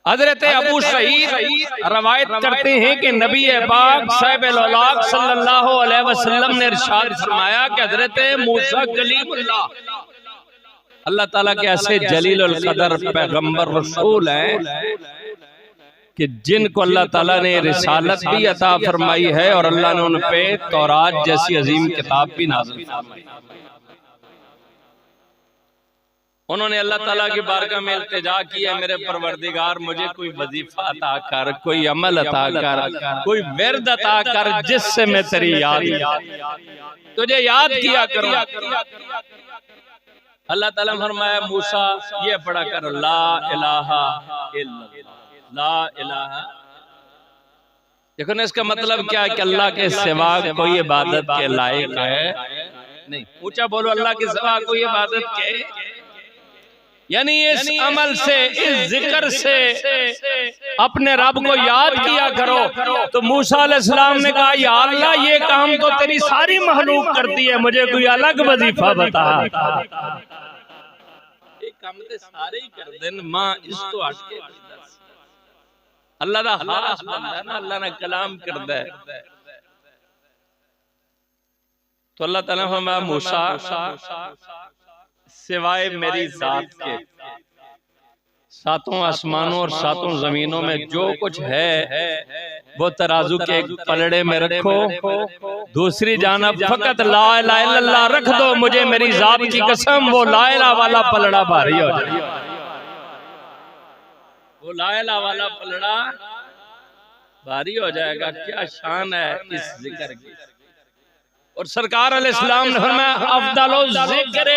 हजरत अबू सईद रवायत करते हैं कि नबी पाक साहिब-उल-औलाद सल्लल्लाहु अलैहि वसल्लम ने इरशाद फरमाया कि हजरत मूसा कलीमुल्लाह अल्लाह ताला के ऐसे जलील उल कदर पैगंबर रसूल हैं कि जिनको अल्लाह ताला ने रिसालत भी अता फरमाई है और अल्लाह ने उन पे तौरात जैसी अजीम किताब भी नाज़िल फरमाई। उन्होंने अल्लाह ताला की बारगाह में इल्तिजा की है, मेरे परवरदिगार मुझे कोई वजीफा अता कर, कोई अमल अता कर, कोई विर्द अता कर जिससे मैं तेरी याद तुझे याद किया करूं। अल्लाह ताला ने फरमाया मूसा ये पढ़ा कर ला इलाहा इल्लल्लाह, ला इलाहा। देखो ना इसका मतलब क्या है कि अल्लाह के सिवा कोई इबादत के लायक है नहीं। ऊंचा बोलो अल्लाह के सिवा कोई इबादत के, यानी इस अमल से इस जिक्र से अपने रब को याद किया करो। तो मूसा अलैहिस्सलाम ने कहा या अल्लाह ये काम तो तेरी सारी महलूक करती है, मुझे कोई अलग वजीफा बता। ये काम तो सारे ही कर देन मां इस तो हट के अल्लाह दा खास बंदा है ना, अल्लाह ने कलाम करदा है। तो अल्लाह ताला फरमाया मूसा सिवाय मेरी जात के सातों आसमानों और सातों जमीनों में जो कुछ है वो तराजू के एक पलड़े में रखो, दूसरी जानब फकत ला इलाहा इल्लल्लाह रख दो, मुझे मेरी जात की कसम वो ला इलाहा वाला पलड़ा भारी हो जाए। वो ला इलाहा वाला पलड़ा भारी हो जाएगा। क्या शान है इस जिक्र की। और सरकार अलैहिस्सलाम ने फरमाया अफदलो जिक्र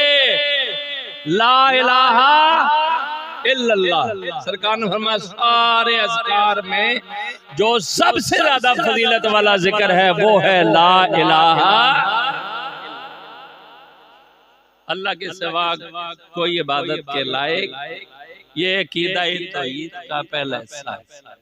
ला इलाहा इल्लल्लाह। सरकार ने फरमाया सारे अज़कार में जो सबसे ज्यादा फजीलत वाला जिक्र है वो है ला इलाहा। अल्लाह के सिवा कोई इबादत के लायक, ये अकीदा तौहीद का पहला हिस्सा है।